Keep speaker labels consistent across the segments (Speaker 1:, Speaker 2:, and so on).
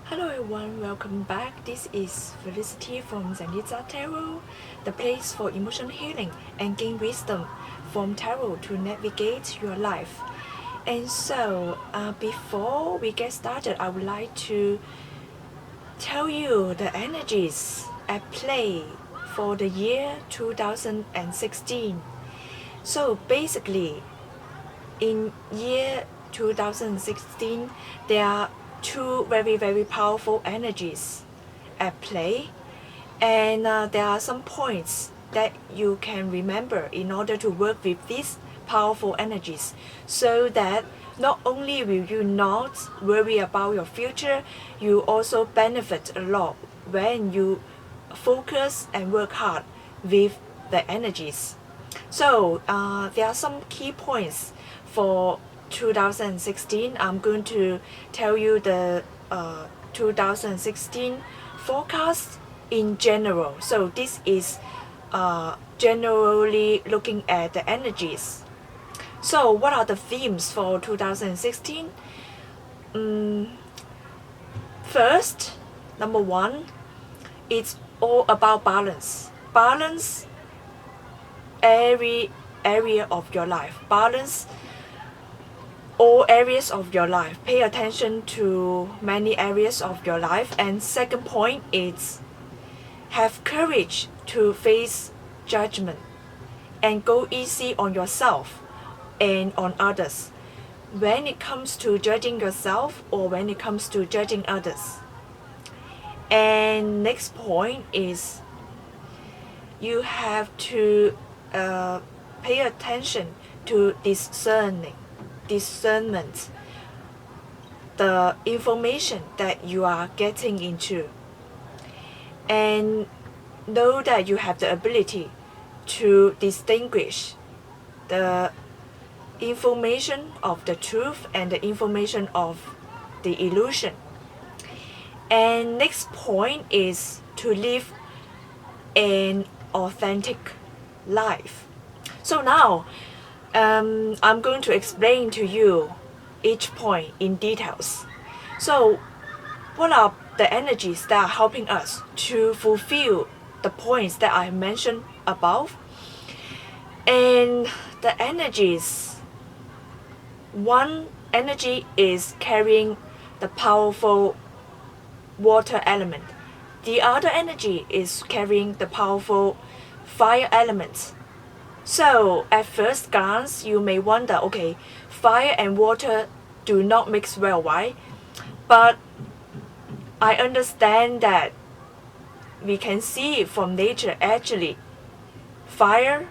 Speaker 1: Hello everyone, welcome back. This is Felicity from Incidental Tarot, the place for emotional healing and gain wisdom from tarot to navigate your life. And so, before we get started, I would like to tell you the energies at play for the year 2016. So basically, in year 2016, there are two very powerful energies at play, and there are some points that you can remember in order to work with these powerful energies, so that not only will you not worry about your future, you also benefit a lot when you focus and work hard with the energies. So there are some key points for 2016. I'm going to tell you the 2016 forecast in general. So this is generally looking at the energies. So what are the themes for 2016? First, number one, it's all about balance. Balance every area of your life. Balance all areas of your life. Pay attention to many areas of your life. And second point is have courage to face judgment and go easy on yourself and on others when it comes to judging yourself or when it comes to judging others. And next point is you have to pay attention to discernment, the information that you are getting into, and know that you have the ability to distinguish the information of the truth and the information of the illusion. And next point is to live an authentic life. So now I'm going to explain to you each point in details. So what are the energies that are helping us to fulfill the points that I mentioned above? And the energies, one energy is carrying the powerful water element. The other energy is carrying the powerful fire element. So at first glance, you may wonder, okay, fire and water do not mix well, right? But I understand that we can see it from nature actually. Fire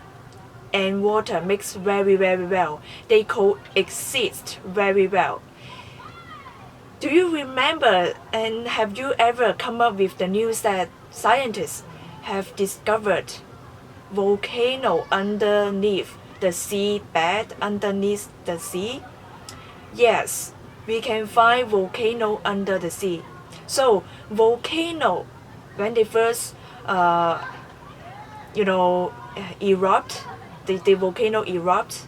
Speaker 1: and water mix very well. They coexist very well. Do you remember and have you ever come up with the news that scientists have discovered volcano underneath the sea bed, underneath the sea? Yes, we can find volcano under the sea. So volcano, when they first erupt, the volcano erupts,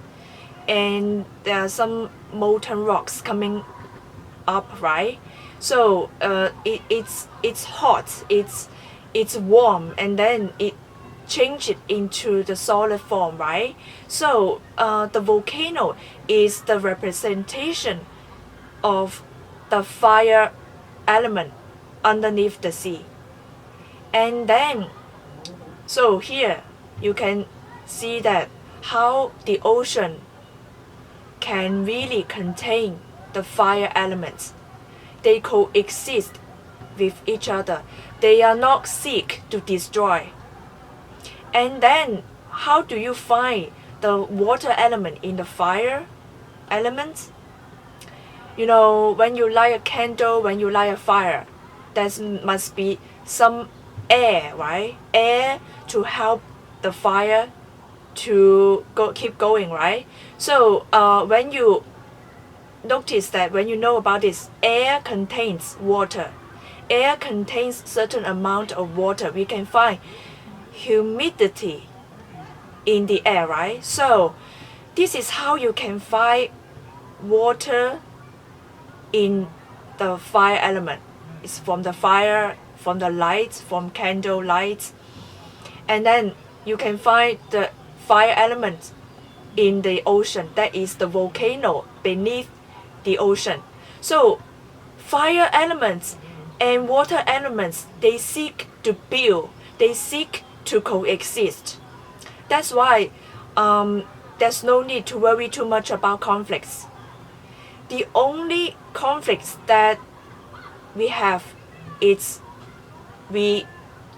Speaker 1: and there are some molten rocks coming up, right? So it's hot, it's warm, and then it change it into the solid form, right? So the volcano is the representation of the fire element underneath the sea. And then, so here you can see that how the ocean can really contain the fire elements. They coexist with each other. They are not seek to destroy. And then, how do you find the water element in the fire element? You know, when you light a candle, when you light a fire, there must be some air, right? Air to help the fire to keep going, right? So when you notice that, when you know about this, air contains water. Air contains certain amount of water. We can find humidity in the air, right? So this is how you can find water in the fire element. It's from the fire, from the lights, from candle lights. And then you can find the fire element in the ocean. That is the volcano beneath the ocean. So fire elements and water elements, they seek to build, they seek to coexist. That's why there's no need to worry too much about conflicts. The only conflicts that we have is we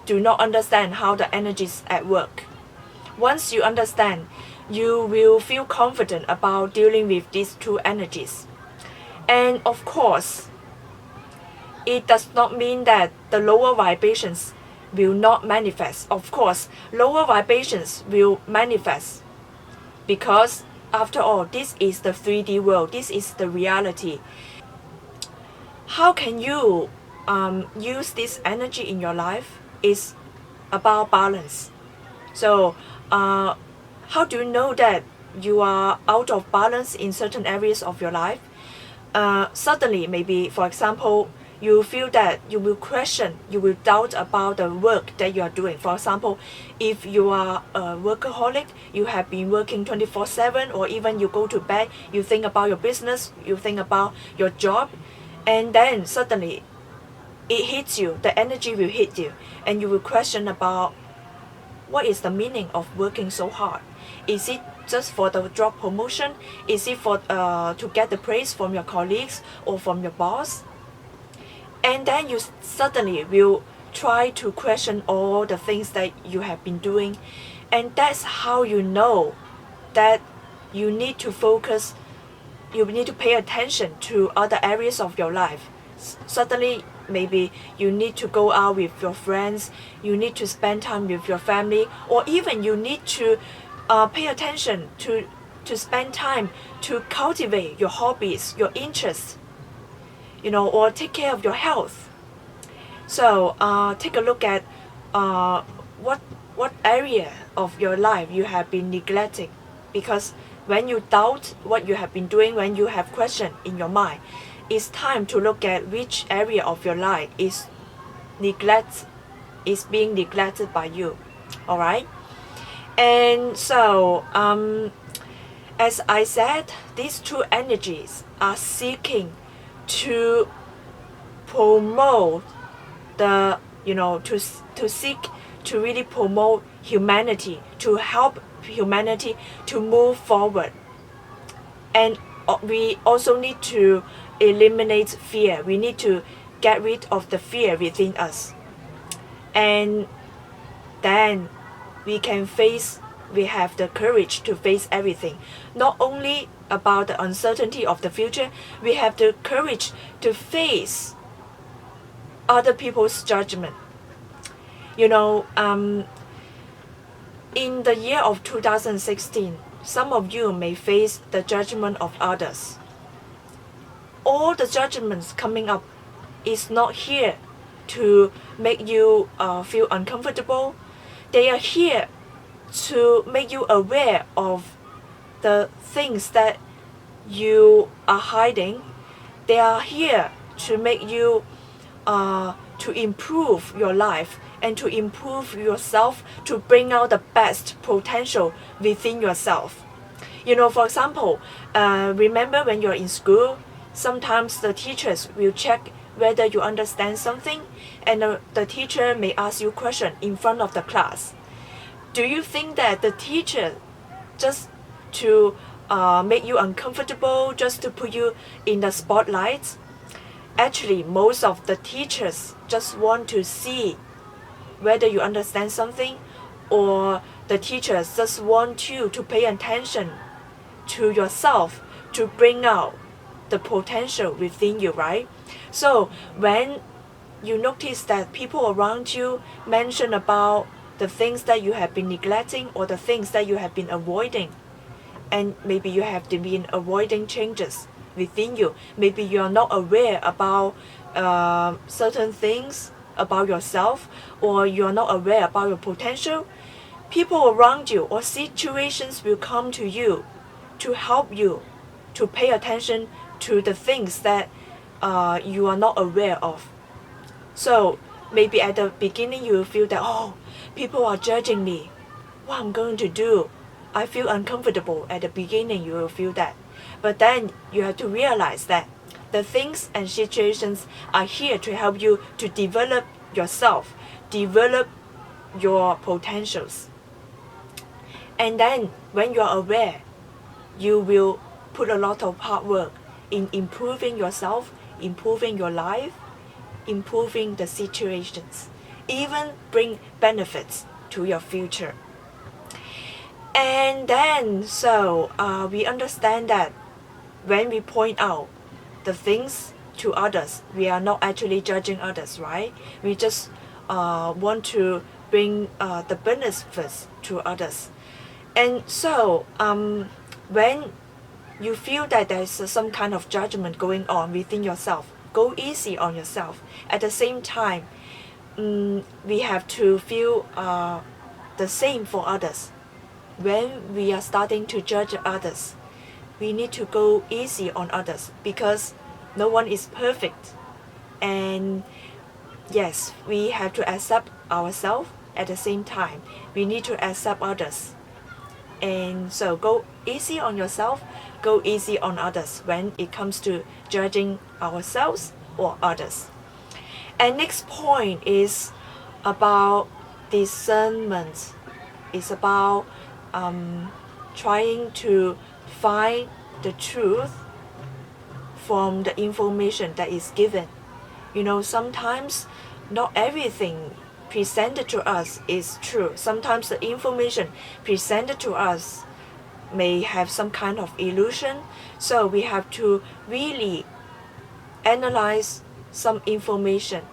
Speaker 1: do not understand how the energy is at work. Once you understand, you will feel confident about dealing with these two energies. And of course, it does not mean that the lower vibrations will not manifest. Of course, lower vibrations will manifest because after all, this is the 3D world, this is the reality. How can you use this energy in your life is about balance. So how do you know that you are out of balance in certain areas of your life? Suddenly, maybe, for example, you feel that you will question, you will doubt about the work that you are doing. For example, if you are a workaholic, you have been working 24/7, or even you go to bed, you think about your business, you think about your job, and then suddenly it hits you, the energy will hit you, and you will question about what is the meaning of working so hard. Is it just for the job promotion? Is it for to get the praise from your colleagues or from your boss? And then you suddenly will try to question all the things that you have been doing, and that's how you know that you need to focus, you need to pay attention to other areas of your life. Suddenly, maybe you need to go out with your friends, you need to spend time with your family, or even you need to pay attention to spend time to cultivate your hobbies, your interests, or take care of your health. So take a look at what area of your life you have been neglecting, because when you doubt what you have been doing, when you have question in your mind, it's time to look at which area of your life is being neglected by you. All right. And so as I said, these two energies are seeking to promote the to seek to really promote humanity, to help humanity to move forward. And we also need to eliminate fear. We need to get rid of the fear within us, and then we have the courage to face everything. Not only about the uncertainty of the future, we have the courage to face other people's judgment. In the year of 2016, some of you may face the judgment of others. All the judgments coming up is not here to make you feel uncomfortable. They are here to make you aware of the things that you are hiding. They are here to make you to improve your life and to improve yourself, to bring out the best potential within yourself. For example, remember when you're in school, sometimes the teachers will check whether you understand something, and the teacher may ask you a question in front of the class. Do you think that the teacher just to make you uncomfortable, just to put you in the spotlight? Actually, most of the teachers just want to see whether you understand something, or the teachers just want you to pay attention to yourself, to bring out the potential within you, right? So when you notice that people around you mention about the things that you have been neglecting or the things that you have been avoiding, and maybe you have been avoiding changes within you, maybe you are not aware about certain things about yourself, or you are not aware about your potential, people around you or situations will come to you to help you to pay attention to the things that you are not aware of. So maybe at the beginning you will feel that, oh, people are judging me, what I'm going to do. I feel uncomfortable. At the beginning you will feel that. But then you have to realize that the things and situations are here to help you to develop yourself, develop your potentials. And then when you are aware, you will put a lot of hard work in improving yourself, improving your life, improving the situations, even bring benefits to your future. And then, we understand that when we point out the things to others, we are not actually judging others, right? We just want to bring the benefits to others. And so, when you feel that there's some kind of judgment going on within yourself, go easy on yourself. At the same time, we have to feel the same for others. When we are starting to judge others, we need to go easy on others because no one is perfect. And yes, we have to accept ourselves. At the same time, we need to accept others. And so go easy on yourself, go easy on others when it comes to judging ourselves or others. And next point is about discernment. It's about trying to find the truth from the information that is given. Sometimes not everything presented to us is true. Sometimes the information presented to us may have some kind of illusion. So we have to really analyze some information,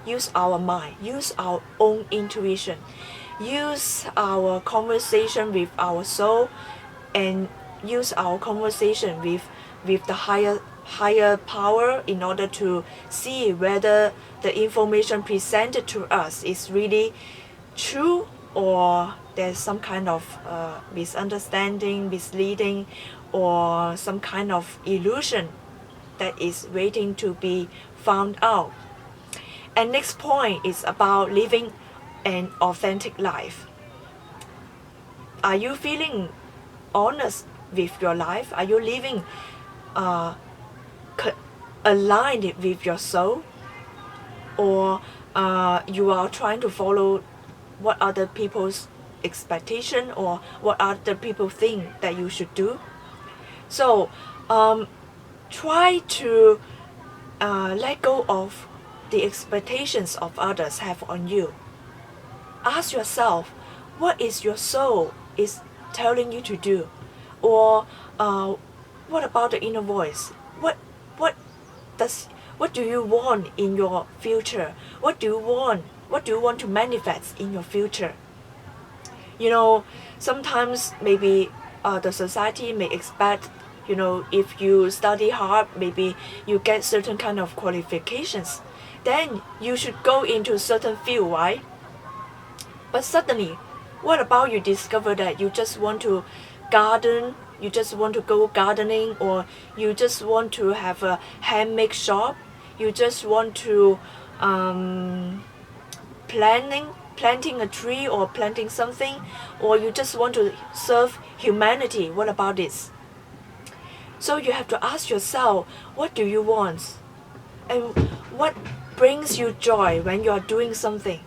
Speaker 1: use our mind, use our own intuition, use our conversation with our soul, and use our conversation with the higher power in order to see whether the information presented to us is really true or there's some kind of misunderstanding, misleading, or some kind of illusion that is waiting to be found out. And next point is about living an authentic life. Are you feeling honest with your life? Are you living aligned with your soul? Or you are trying to follow what other people's expectation or what other people think that you should do? So try to let go of the expectations of others have on you. Ask yourself, what is your soul is telling you to do? Or what about the inner voice? What do you want in your future? What do you want to manifest in your future? Sometimes maybe the society may expect, if you study hard, maybe you get certain kind of qualifications, then you should go into certain field, right? But suddenly, what about you discover that you just want to garden, you just want to go gardening, or you just want to have a handmade shop, you just want to planting a tree or planting something, or you just want to serve humanity. What about this? So you have to ask yourself, what do you want? And what brings you joy when you are doing something?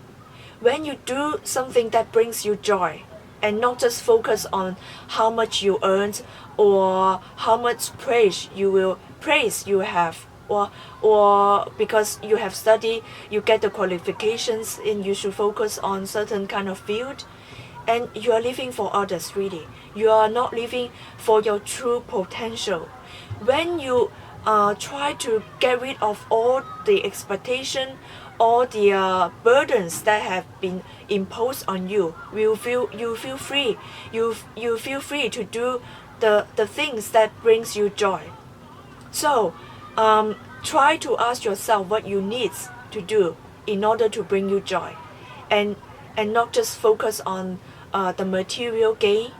Speaker 1: When you do something that brings you joy, and not just focus on how much you earned or how much praise you have, or because you have studied, you get the qualifications and you should focus on certain kind of field, and you are living for others. Really, you are not living for your true potential. When you try to get rid of all the expectation, all the burdens that have been imposed on you, you feel free. You feel free to do the things that brings you joy. So try to ask yourself what you need to do in order to bring you joy, and not just focus on the material gain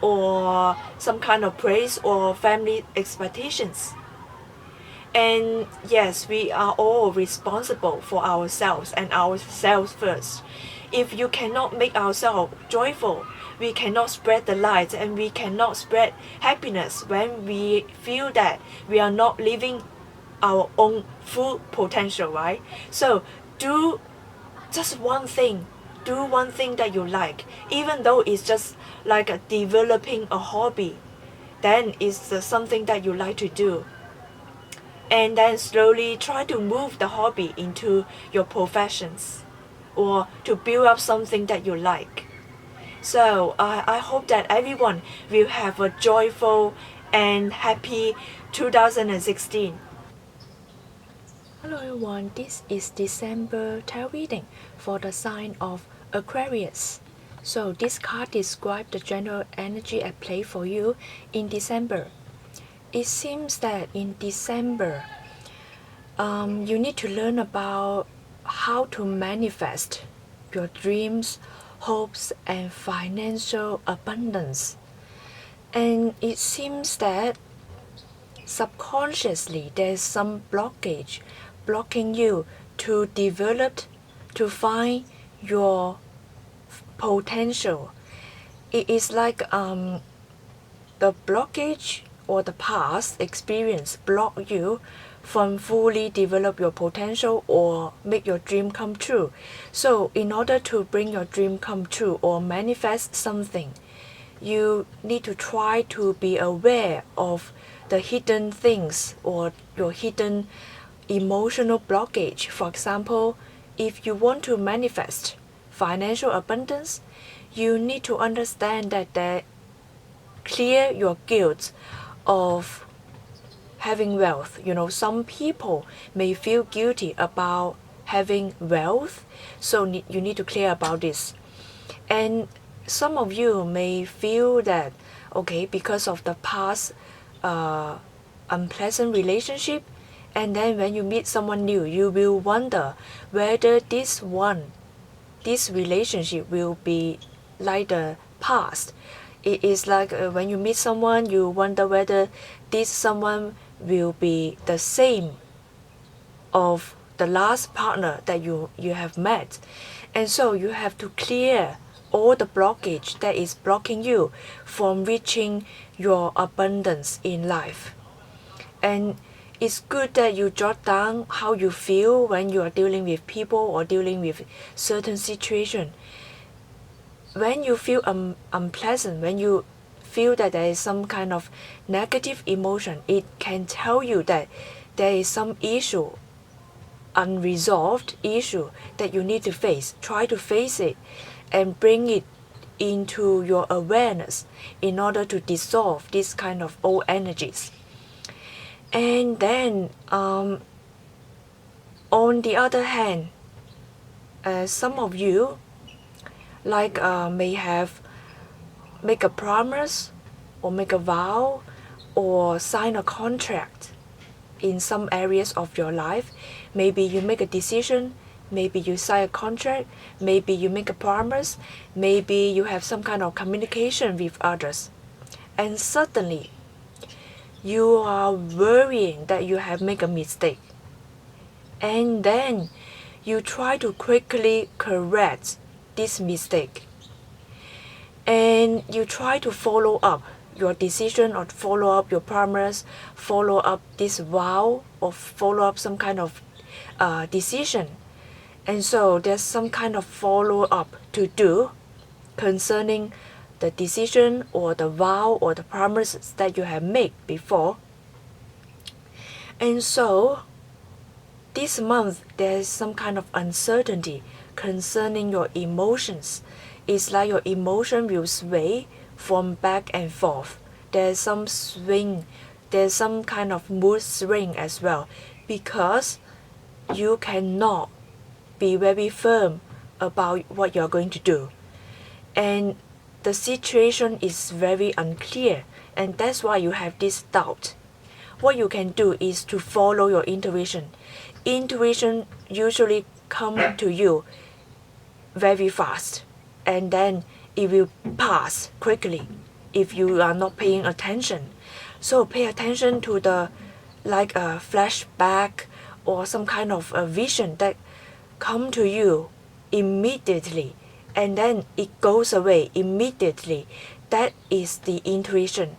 Speaker 1: or some kind of praise or family expectations. And yes, we are all responsible for ourselves and ourselves first. If you cannot make ourselves joyful, we cannot spread the light and we cannot spread happiness when we feel that we are not living our own full potential, right? So do just one thing. Do one thing that you like, even though it's just like developing a hobby. Then it's something that you like to do, and then slowly try to move the hobby into your professions or to build up something that you like. So I hope that everyone will have a joyful and happy 2016. Hello everyone, this is December tarot reading for the sign of Aquarius. So this card describes the general energy at play for you in December. It seems that in December, you need to learn about how to manifest your dreams, hopes, and financial abundance. And it seems that subconsciously there's some blockage blocking you to develop, to find your potential. It is like the blockage or the past experience block you from fully develop your potential or make your dream come true. So in order to bring your dream come true or manifest something, you need to try to be aware of the hidden things or your hidden emotional blockage. For example, if you want to manifest financial abundance, you need to understand that clear your guilt of having wealth. Some people may feel guilty about having wealth, so you need to clear about this. And some of you may feel that, okay, because of the past unpleasant relationship, and then when you meet someone new, you will wonder whether this relationship will be like the past. It is like when you meet someone, you wonder whether this someone will be the same of the last partner that you have met. And so you have to clear all the blockage that is blocking you from reaching your abundance in life. And it's good that you jot down how you feel when you are dealing with people or dealing with certain situation. When you feel unpleasant, when you feel that there is some kind of negative emotion, it can tell you that there is some issue, unresolved issue that you need to face. Try to face it and bring it into your awareness in order to dissolve this kind of old energies. And then on the other hand, some of you may have make a promise or make a vow or sign a contract in some areas of your life. Maybe you make a decision, maybe you sign a contract, maybe you make a promise, maybe you have some kind of communication with others, and suddenly you are worrying that you have made a mistake, and then you try to quickly correct this mistake, and you try to follow up your decision or follow up your promise, follow up this vow, or follow up some kind of decision. And so there's some kind of follow up to do concerning the decision or the vow or the promises that you have made before. And so this month there's some kind of uncertainty concerning your emotions. It's like your emotion will sway from back and forth. There's some swing, there's some kind of mood swing as well, because you cannot be very firm about what you're going to do. And the situation is very unclear, and that's why you have this doubt. What you can do is to follow your intuition. Intuition usually comes to you very fast, and then it will pass quickly if you are not paying attention. So pay attention to the like a flashback or some kind of a vision that come to you immediately, and then it goes away immediately. That is the intuition.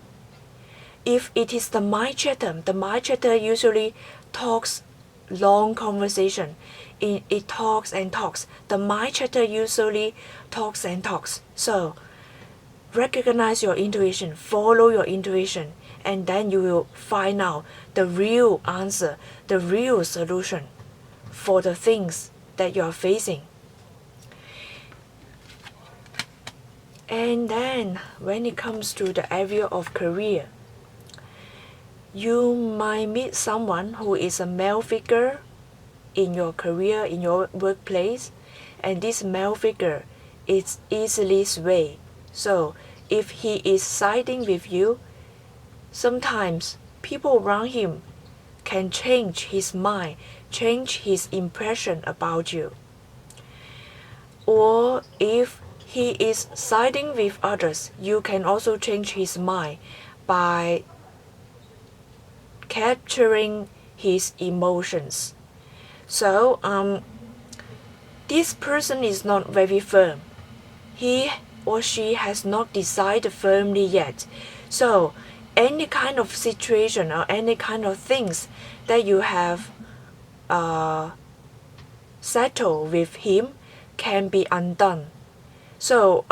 Speaker 1: If it is the mind chatter usually talks long conversation. It talks and talks. The mind chatter usually talks and talks. So recognize your intuition, follow your intuition, and then you will find out the real answer, the real solution for the things that you are facing. And then when it comes to the area of career, you might meet someone who is a male figure in your career, in your workplace, and this male figure is easily swayed. So if he is siding with you, sometimes people around him can change his mind, change his impression about you. Or if he is siding with others, you can also change his mind by capturing his emotions. So this person is not very firm. He or she has not decided firmly yet. So any kind of situation or any kind of things that you have settled with him can be undone. So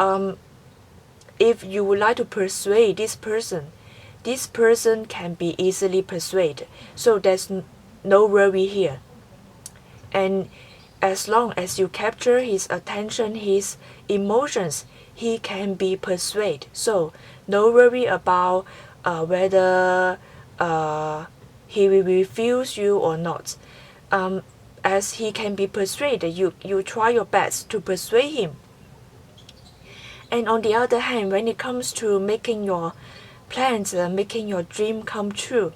Speaker 1: if you would like to persuade this person can be easily persuaded. So there's no worry here. And as long as you capture his attention, his emotions, he can be persuaded. So no worry about whether he will refuse you or not. As he can be persuaded, you try your best to persuade him. And on the other hand, when it comes to making your plans, making your dream come true,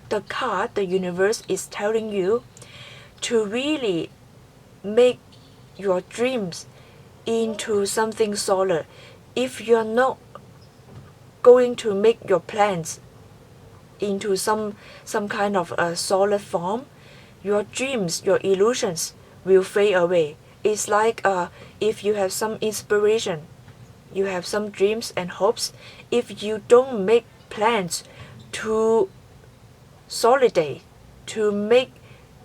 Speaker 1: the card, the universe is telling you to really make your dreams into something solid. If you're not going to make your plans into some kind of a solid form, your dreams, your illusions will fade away. It's like if you have some inspiration, you have some dreams and hopes, if you don't make plans to solidate, to make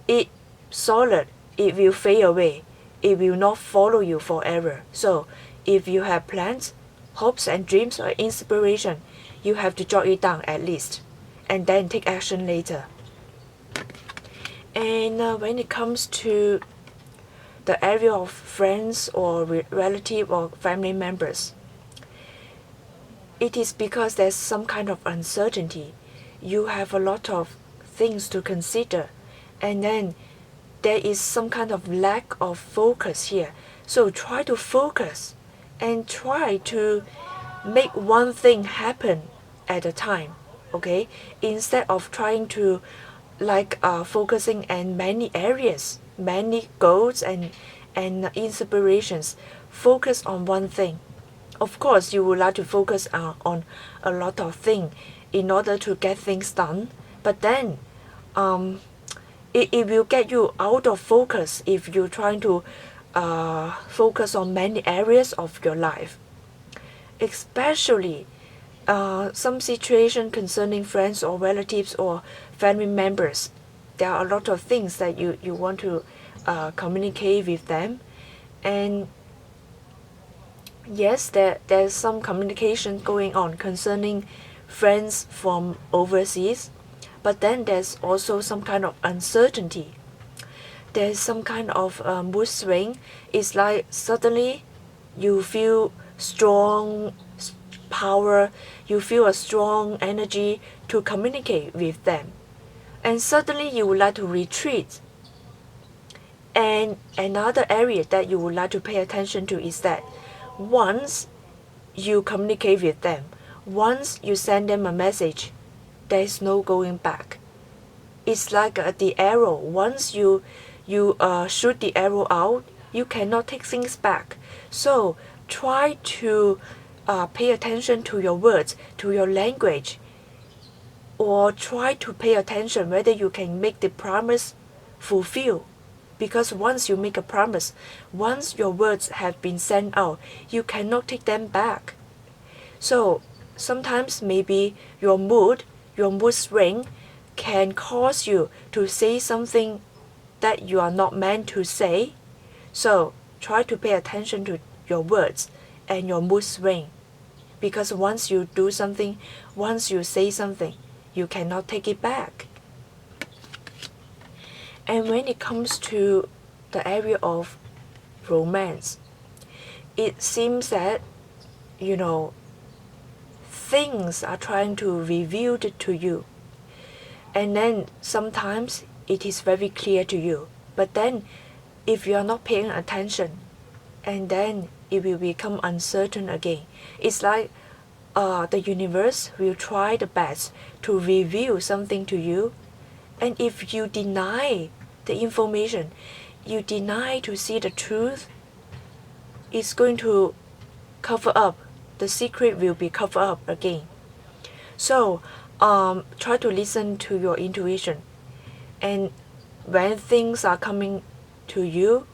Speaker 1: it solid, it will fade away. It will not follow you forever. So if you have plans, hopes and dreams or inspiration, you have to jot it down at least, and then take action later. And when it comes to the area of friends or relative or family members, it is because there's some kind of uncertainty. You have a lot of things to consider, and then there is some kind of lack of focus here. So try to focus and try to make one thing happen at a time, okay? Instead of trying to focusing in many areas, many goals and inspirations. Focus on one thing. Of course, you would like to focus on a lot of things in order to get things done, but then it will get you out of focus if you're trying to focus on many areas of your life. Especially some situation concerning friends or relatives or family members. There are a lot of things that you want to communicate with them. And yes, there's some communication going on concerning friends from overseas, but then there's also some kind of uncertainty. There's some kind of mood swing. It's like suddenly you feel strong power, you feel a strong energy to communicate with them, and suddenly you would like to retreat. And another area that you would like to pay attention to is that once you communicate with them, once you send them a message, there is no going back. It's like the arrow. Once you shoot the arrow out, you cannot take things back. So try to pay attention to your words, to your language. or try to pay attention whether you can make the promise fulfill. Because once you make a promise, once your words have been sent out, you cannot take them back. So sometimes maybe your mood swing can cause you to say something that you are not meant to say. So try to pay attention to your words and your mood swing. Because once you do something, once you say something, you cannot take it back. And when it comes to the area of romance, it seems that, things are trying to reveal it to you. And then sometimes it is very clear to you. But then if you are not paying attention, and then it will become uncertain again. It's like the universe will try the best to reveal something to you. And if you deny the information, you deny to see the truth, it's going to cover up. The secret will be covered up again. So try to listen to your intuition. And when things are coming to you,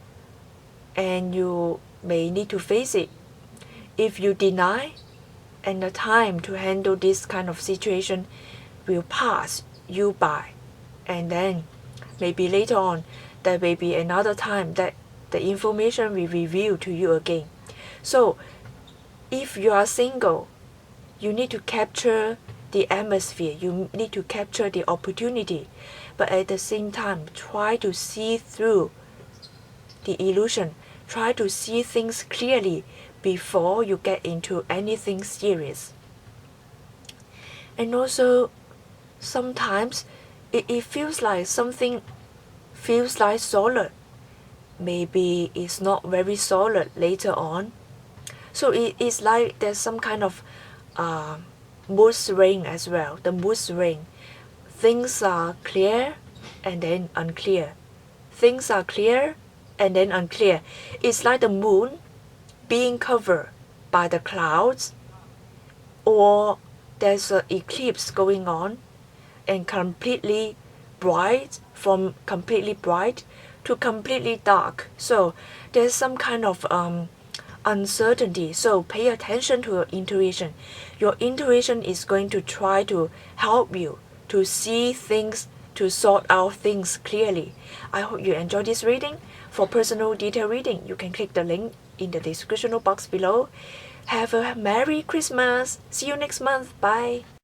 Speaker 1: and you may need to face it, if you deny, and the time to handle this kind of situation will pass you by, and then maybe later on there may be another time that the information will reveal to you again. So if you are single, you need to capture the atmosphere, you need to capture the opportunity, but at the same time try to see through the illusion, try to see things clearly before you get into anything serious. And also sometimes it feels like something feels like solid, maybe it's not very solid later on. So it's like there's some kind of mood swing as well. The mood swing, things are clear and then unclear, things are clear and then unclear. It's like the moon being covered by the clouds, or there's an eclipse going on and completely bright, from completely bright to completely dark. So there's some kind of uncertainty. So pay attention to your intuition. Your intuition is going to try to help you to see things, to sort out things clearly. I hope you enjoy this reading. For personal detail reading, you can click the link in the description box below. Have a Merry Christmas. See you next month. Bye.